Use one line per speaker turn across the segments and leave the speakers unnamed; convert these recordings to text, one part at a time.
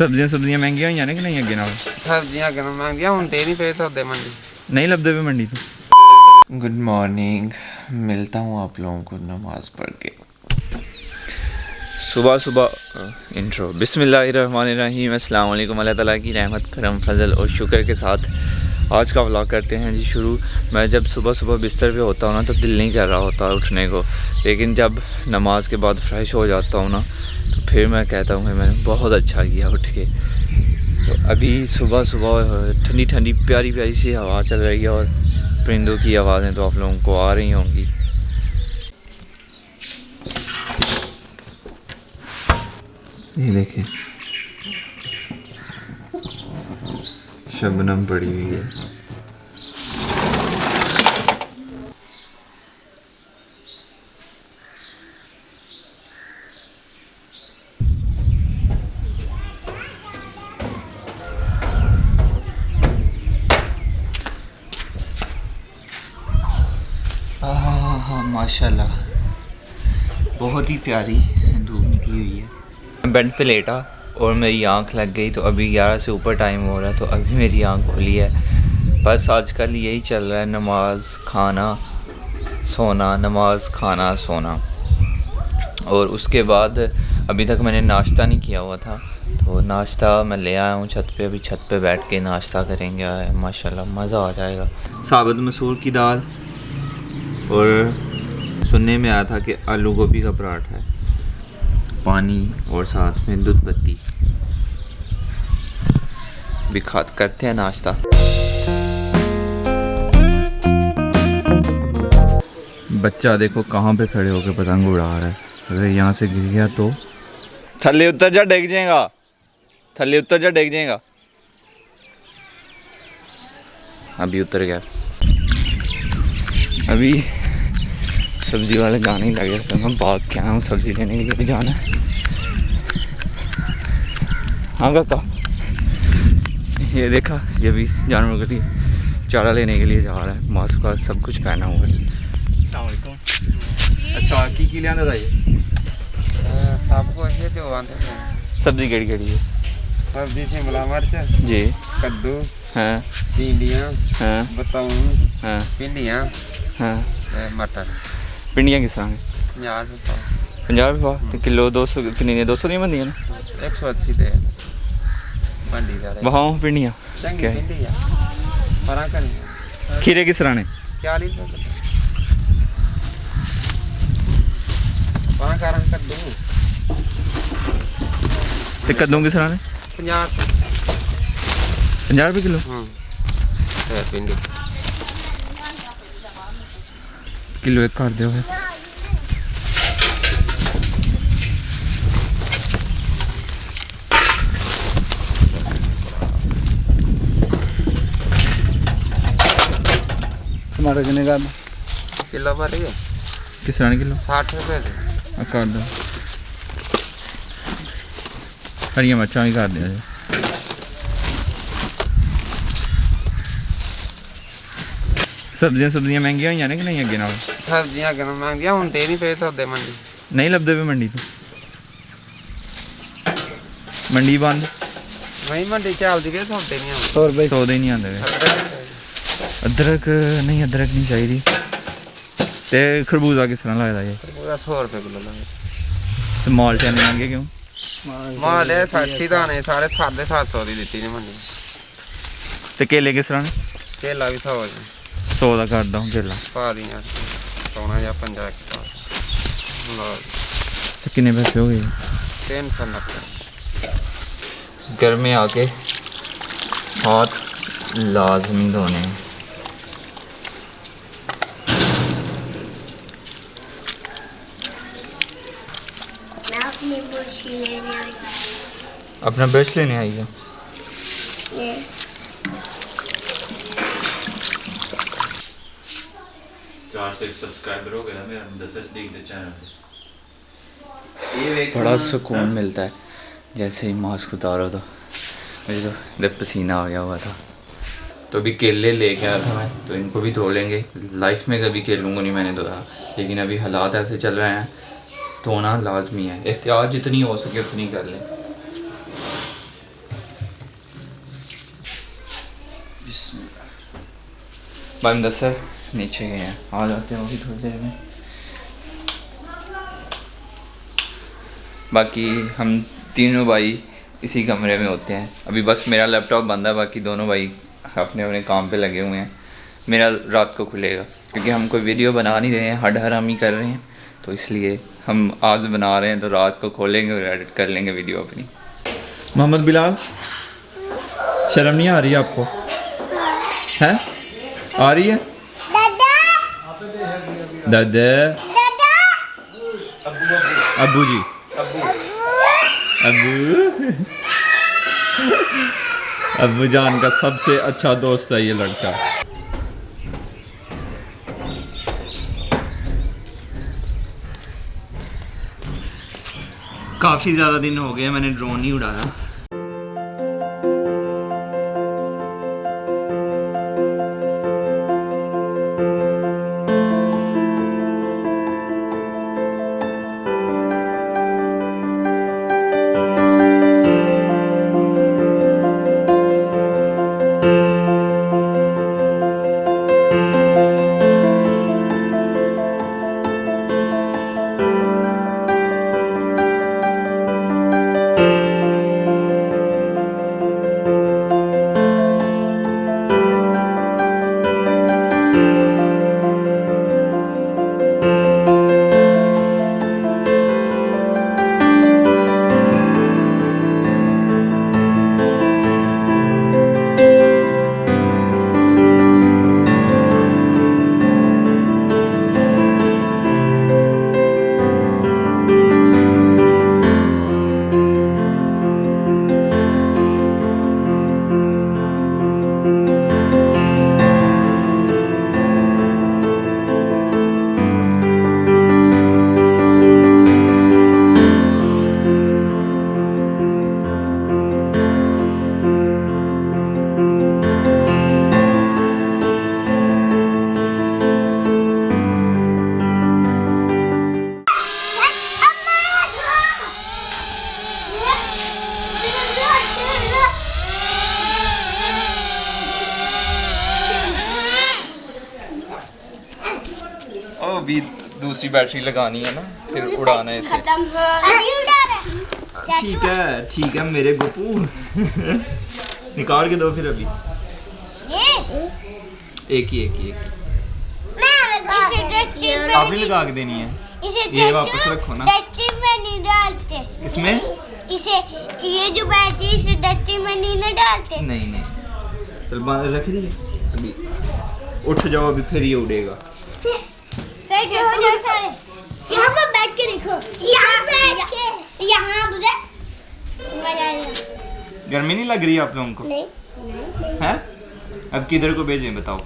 सब्जियां महंगी हुई ने कि नहीं अगे नाल?
सब्जियां अगे महंगियां होंदे नहीं पे सौदे मंडी
नहीं लभदे पे मंडी तो।
गुड मॉर्निंग, मिलता हूँ आप लोगों को नमाज पढ़ के। सुबह सुबह इंट्रो बिस्मिल्लाहिर्रहमानिर्रहीम, अस्सलाम वालेकुम। अल्लाह ताला की रहमत करम फजल और शुक्र के साथ आज का व्लॉग करते हैं जी शुरू। मैं जब सुबह सुबह बिस्तर पे होता हूँ ना तो दिल नहीं कर रहा होता उठने को, लेकिन जब नमाज के बाद फ्रेश हो जाता हूँ ना तो फिर मैं कहता हूँ कि मैंने बहुत अच्छा किया उठ के। तो अभी सुबह सुबह ठंडी ठंडी प्यारी प्यारी सी हवा चल रही है और परिंदों की आवाज़ें तो आप लोगों को आ रही होंगी। ये देखें शबनम पड़ी हुई है। हाँ माशाल्लाह बहुत ही प्यारी धूप निकली हुई है। बेड पे लेटा और मेरी आंख लग गई तो अभी 11 से ऊपर टाइम हो रहा है तो अभी मेरी आंख खुली है। बस आजकल यही चल रहा है, नमाज खाना सोना, नमाज खाना सोना। और उसके बाद अभी तक मैंने नाश्ता नहीं किया हुआ था तो नाश्ता मैं ले आया हूँ छत पे। अभी छत पे बैठ के नाश्ता करेंगे, माशाल्लाह मज़ा आ जाएगा। साबुत मसूर की दाल और सुनने में आया था कि आलू गोभी का पराठा है, पानी और साथ में दूध पत्ती। भी करते हैं नाश्ता। बच्चा देखो कहाँ पे खड़े होकर पतंग उड़ा रहा है। अगर यहाँ से गिर गया तो थल्ले उतर जा, डेग जाएगा। थल्ले उतर जा, डेग जाएगा। अभी उतर गया। अभी सब्ज़ी वाले गाने ही लगे तो मैं भाग के आया हूँ सब्ज़ी लेने के लिए। भी जाना है। हाँ काका, ये देखा, ये भी जानवरों के लिए चारा लेने के लिए जा रहा है। मास्क का सब कुछ पहना हुआ है। अच्छा की लिया था ये सबको ये जो आंदे हैं।
सब्जी केड़ी केड़ी है?
सब्जी शिमला मिर्च
जी,
कद्दू,
हाँ
भिंडियाँ,
हाँ
बताऊँ,
हाँ
भिंडियाँ,
हाँ।
मटर।
भिंडियाँ किस तरह है?
50 रुपये।
50 रुपये तो किलो? 200 कितनी? 200 दी बनती है ना?
180 दे मंडी का
वहाँ भिंडियाँ
क्या है? फरा करेंगे।
खीरे किस तरह ने?
40 रुपये। वहाँ का रंग कद्दू
तो कद्दू किस तरह ने?
50
रुपये किलो।
भिंडी
किलो एक कर दो। टमाटर कितने का
किलो भर है?
किस तरह किलो?
60 रुपये दे।
कर दो। हरिया मिर्चा भी कर दो। सब्जियां महंगी हुई ने कि नहीं अगे नाल?
सब्जियां अगे महंगियां होंदे नहीं पे सौदे मंडी
नहीं लभदे पे मंडी तो। मंडी बंद
नहीं, मंडी चलदी पे सौदे नहीं आंदे।
100 रुपये 100 दे नहीं आंदे। अदरक नहीं चाहिए। ते खरबूजा किस तरह लगदा ये?
खरबूजा 100 रुपये किलो लगे।
ते माल चने महंगे क्यों?
माल है 60 दाने सारे 750 दी दित्ती ने मंडी।
ते केले किस तरह ने?
केला भी 100
100 का करदा हूं केला।
पा दी यार सोना या 50 की पा।
तो कितने पैसे हो गए?
390।
घर में आके हाथ लाजमी धोने हैं। अपना ब्रश लेने आई है। सब्सक्राइबर हो गया मेरा 10 चैनल। बड़ा सुकून मिलता है जैसे ही मास्क उतारो तो मुझे तो जब पसीना आ गया हुआ था। तो अभी केले लेके आया था मैं, तो इनको भी धो लेंगे। लाइफ में कभी केलों को नहीं मैंने धोया, लेकिन अभी हालात ऐसे चल रहे हैं धोना लाजमी है। एहतियात जितनी हो सके उतनी कर लें। भाई मुदस्सिर नीचे गए हैं, आ जाते हैं अभी थोड़ी देर में। बाकी हम तीनों भाई इसी कमरे में होते हैं। अभी बस मेरा लैपटॉप बंद है, बाकी दोनों भाई अपने अपने काम पे लगे हुए हैं। मेरा रात को खुलेगा क्योंकि हम कोई वीडियो बना नहीं रहे हैं, हड हरामी कर रहे हैं, तो इसलिए हम आज बना रहे हैं, तो रात को खोलेंगे और एडिट कर लेंगे वीडियो अपनी।
मोहम्मद बिलाल, शर्म नहीं आ रही आपको? हैं? आ रही है? दादा, अब्बू जी, अब्बू अब्बू जान का सबसे अच्छा दोस्त है ये लड़का। काफ़ी ज़्यादा दिन हो गए मैंने ड्रोन नहीं उड़ाया। अभी दूसरी बैटरी लगानी है ना, फिर उड़ाना है इसे। ठीक है मेरे गुप्पू निकाल के दो फिर अभी। एक ही आप ही लगा के देनी है। ये वापस रखो ना।
डस्टबिन में नहीं डालते।
इसमें
इसे ये जो बैटरी इसे डस्टबिन में नहीं ना डालते।
नहीं चल बांध रख दीजिए। अभी उठ जाओ, अभी फिर ये उड़ेगा।
सेट हो जाओ सारे। यहाँ पर बैठ के देखो, यहाँ बैठ के, यहाँ बुझे मजा आएगा।
गर्मी नहीं लग रही आप लोगों को?
नहीं
हैं? अब किधर को भेजें बताओ?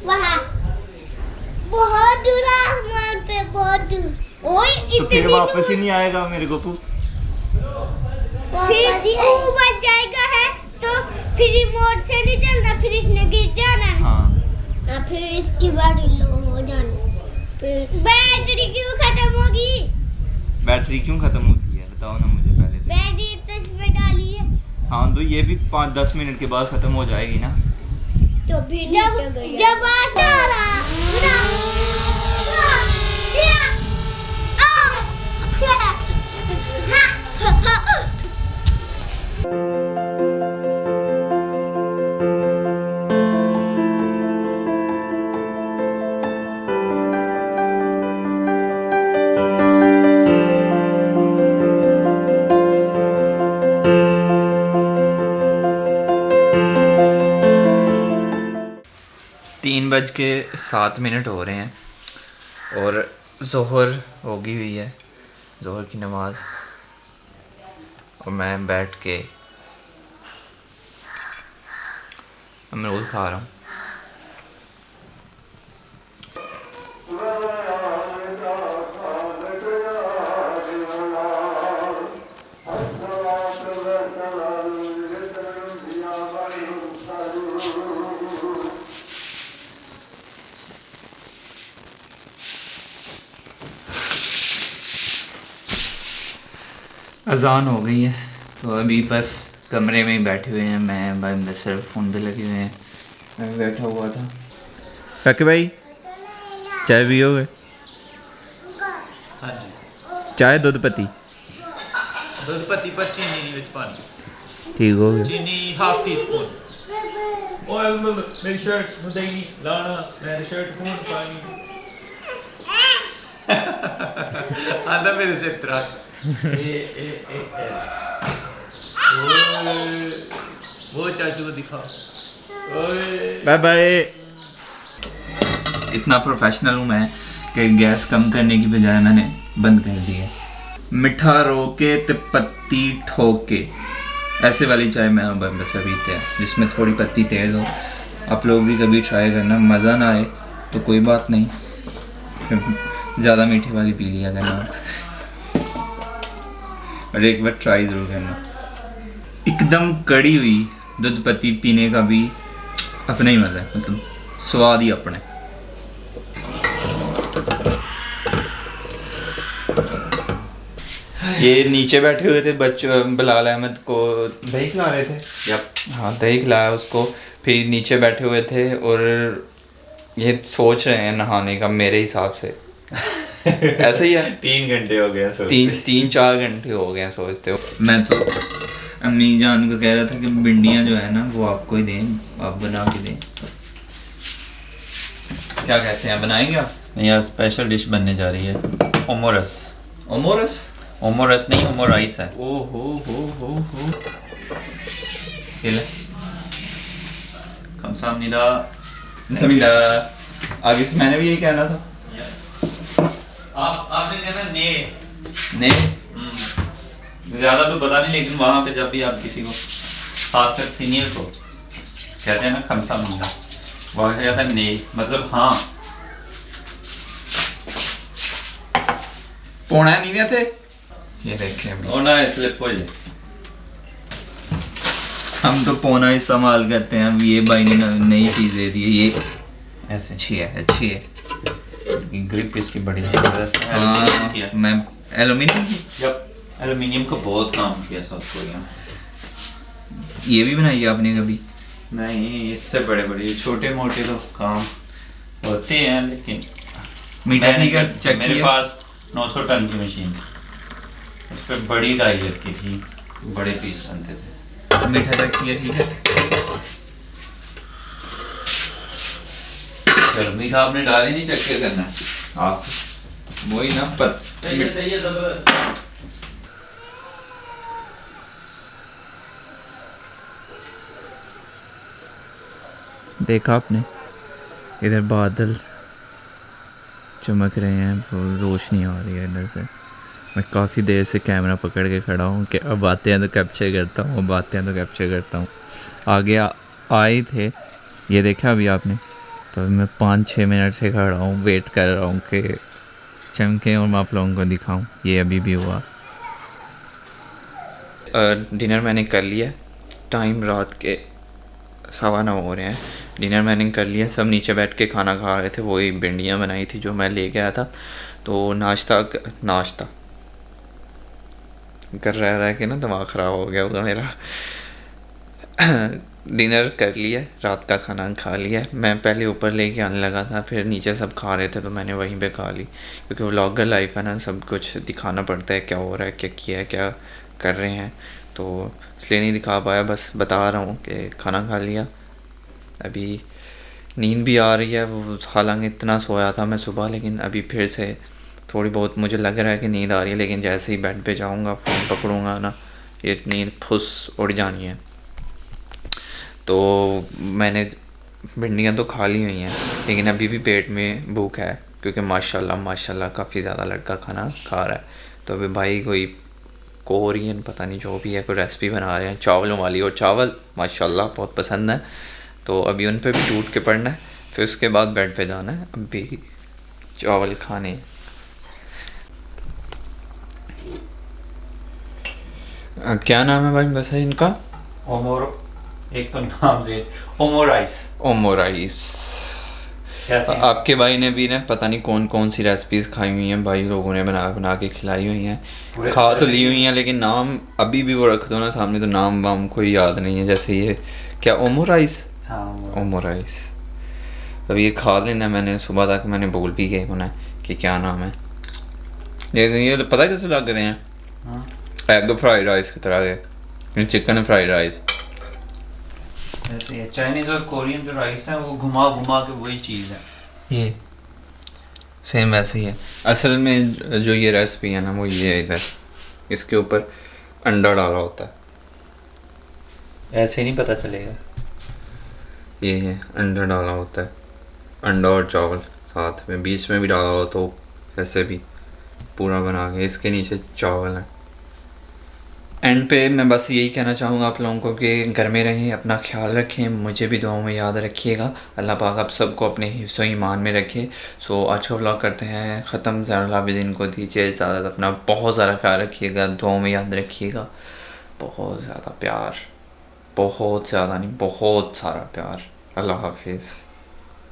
वहाँ बहुत दूर आसमान पे, बहुत दूर। ओए
तो फिर वापस ही नहीं आएगा मेरे गुप्पू।
फिर ऊपर जाएगा है तो फिर रिमोट से नहीं चलना, फिर इसने गिर जाना है।
हाँ
फिर इसकी बैटरी लो हो जानी। फिर बैटरी क्यों खत्म होगी?
बैटरी क्यों खत्म होती है बताओ ना मुझे पहले तो।
बैटरी तो इसमें डाली है।
हाँ तो ये भी 5-10 मिनट के बाद खत्म हो जाएगी ना।
तो फिर जब
तीन बज के 7 मिनट हो रहे हैं और ज़ोहर हो गई हुई है, ज़ोहर की नमाज़। और मैं बैठ के अमरूद खा रहा हूँ। अज़ान हो गई है तो अभी बस कमरे में ही बैठे हुए हैं। मैं भाई मुदस्सिर फ़ोन पे लगे हुए हैं।
मैं बैठा हुआ था। काके भाई चाय पियोगे?
हाँ जी।
चाय दूध पत्ती
दूध पत्ती पर चीनी नहीं विच पानी,
ठीक हो गया।
चीनी हाफ टी स्पून। ओए मेरी शर्ट मुझे नहीं लाना, मेरी शर्ट कौन पानी आंदा मेरे से इतना वो चाचू को दिखा।
Bye bye. इतना प्रोफेशनल हूँ मैं कि गैस कम करने की बजाय मैंने बंद कर दी है। मिठा रोके ते पत्ती ठोके, ऐसे वाली चाय मैं और बस पीते हैं जिसमें थोड़ी पत्ती तेज़ हो। आप लोग भी कभी ट्राई करना, मज़ा ना आए तो कोई बात नहीं, ज़्यादा मीठी वाली पी लिया करना और एक बार ट्राई ज़रूर करना। एकदम कड़ी हुई दूध पत्ती पीने का भी अपना ही मज़ा है, मतलब स्वाद ही अपने। ये नीचे बैठे हुए थे बच्चों, बिलाल अहमद को दही खिला रहे थे। हाँ दही खिलाया उसको, फिर नीचे बैठे हुए थे और ये सोच रहे हैं नहाने का मेरे हिसाब से। ऐसे ही है,
3 घंटे हो गए
तीन 4 घंटे हो गए सोचते हो। मैं तो अम्मी जान को कह रहा था कि भिंडियाँ जो है ना वो आपको ही दें, आप बना के दें। क्या कहते हैं, बनाएंगे आप?
नहीं यार, स्पेशल डिश बनने जा रही है, ओमोरस।
ओमोरस?
ओमोरस नहीं, ओमोराइस है।
ओ हो ये ले
कमसामनिदा।
समीदा, आगे से मैंने भी यही कहना था।
आपने कहना ने
ने
ज़्यादा तो पता नहीं, लेकिन वहाँ पे जब भी आप किसी को, खासकर सीनियर को कहते हैं ना कमसामनिदा, वहाँ से कहता है ने, मतलब हाँ।
पौना नहीं थे ये देखें अभी।
और ना स्लिप हो जाए।
हम तो पौना इस्तेमाल करते हैं। अब ये भाई ने नई चीज़ दे दी है, ये
ऐसे
अच्छी है।
ग्रिप इसकी बड़ी जबरदस्त है।
हाँ
किया।
मैं एल्यूमिनियम की,
जब एल्यूमिनियम का बहुत काम किया साउथ कोरिया में।
ये भी बनाई है आपने कभी?
नहीं, इससे बड़े बड़े छोटे मोटे तो काम होते हैं, लेकिन
मीठा
मैंने
ठीक है,
जब-
चेक
मेरे
किया?
पास 900 टन की मशीन थी, उस पर बड़ी डाई लगती थी, बड़े पीस बनते थे।
मीठा चेक किया? ठीक है।
चलो मीठा आपने डाल ही नहीं, चेक क्या करना है
आप वही ना
सही है जबरदस्त।
देखा आपने, इधर बादल चमक रहे हैं, रोशनी आ रही है इधर से। मैं काफ़ी देर से कैमरा पकड़ के खड़ा हूँ कि अब आते हैं तो कैप्चर करता हूँ, अब आते हैं तो कैप्चर करता हूँ। आगे आए थे, ये देखा अभी आपने, तो मैं 5-6 मिनट से खड़ा हूँ, वेट कर रहा हूँ कि चमके और मैं आप लोगों को दिखाऊँ। ये अभी भी हुआ। डिनर मैंने कर लिया, टाइम रात के 9:15 हो रहे हैं। डिनर मैंने कर लिया, सब नीचे बैठ के खाना खा रहे थे। वही भिंडियाँ बनाई थी जो मैं ले गया था। तो नाश्ता कर रह के ना दिमाग ख़राब हो गया होगा मेरा। डिनर कर लिया, रात का खाना खा लिया। मैं पहले ऊपर लेके आने लगा था, फिर नीचे सब खा रहे थे तो मैंने वहीं पे खा ली, क्योंकि व्लॉगर लाइफ है ना, सब कुछ दिखाना पड़ता है, क्या हो रहा है, क्या किया है, क्या कर रहे हैं, तो इसलिए नहीं दिखा पाया। बस बता रहा हूँ कि खाना खा लिया। अभी नींद भी आ रही है, वो हालांकि इतना सोया था मैं सुबह, लेकिन अभी फिर से थोड़ी बहुत मुझे लग रहा है कि नींद आ रही है, लेकिन जैसे ही बेड पे जाऊँगा, फ़ोन पकड़ूँगा ना, ये नींद फुस उड़ जानी है। तो मैंने भिंडियाँ तो खा ली हुई हैं, लेकिन अभी भी पेट में भूख है, क्योंकि माशाल्लाह काफ़ी ज़्यादा लड़का खाना खा रहा है। तो अभी भाई कोई कोरियन पता नहीं जो भी है, कोई रेसिपी बना रहे हैं चावलों वाली, और चावल माशाल्लाह बहुत पसंद है। तो अभी उन पे भी टूट के पड़ना है, फिर उसके बाद बेड पे जाना है। अभी चावल खाने। क्या नाम है भाई वैसे इनका?
एक तो नाम से ओमोराइस।
आपके भाई ने भी ना पता नहीं कौन कौन सी रेसिपीज़ खाई हुई हैं, भाई लोगों ने बना के खिलाई हुई हैं, खा तो ली हुई हैं, लेकिन नाम अभी भी वो रख दो ना सामने तो नाम वाम कोई याद नहीं है। जैसे ये क्या ओमोराइस
हाँ
ओमोराइस। अब ये खा लेना, मैंने सुबह तक मैंने बोल भी गए उन्हें कि क्या नाम है। ये पता है कैसे लग रहे हैं?
हाँ
एग फ्राइड राइस की तरह ये चिकन फ्राइड राइस।
ऐसे ही है। चाइनीज और कोरियन जो राइस है वो घुमा घुमा के वही चीज़ है।
ये सेम वैसे ही है। असल में जो ये रेसिपी है ना वो ये है, इधर इसके ऊपर अंडा डाला होता है।
ऐसे नहीं पता चलेगा।
ये है अंडा डाला होता है, अंडा और चावल साथ में, बीच में भी डाला हो तो ऐसे भी पूरा बना के इसके नीचे चावल है। एंड पे मैं बस यही कहना चाहूँगा आप लोगों को कि घर में रहें, अपना ख्याल रखें, मुझे भी दुआओं में याद रखिएगा। अल्लाह पाक आप सबको अपने हिफ्ज़ व ईमान में रखे। सो आज का व्लॉग करते हैं ख़त्म। ज़ैनुल आबिदीन को दीजिए इजाज़त। अपना बहुत ज़्यादा ख्याल रखिएगा, दुआओं में याद रखिएगा। बहुत ज़्यादा प्यार, बहुत ज़्यादा नहीं, बहुत सारा प्यार। अल्लाह हाफिज़।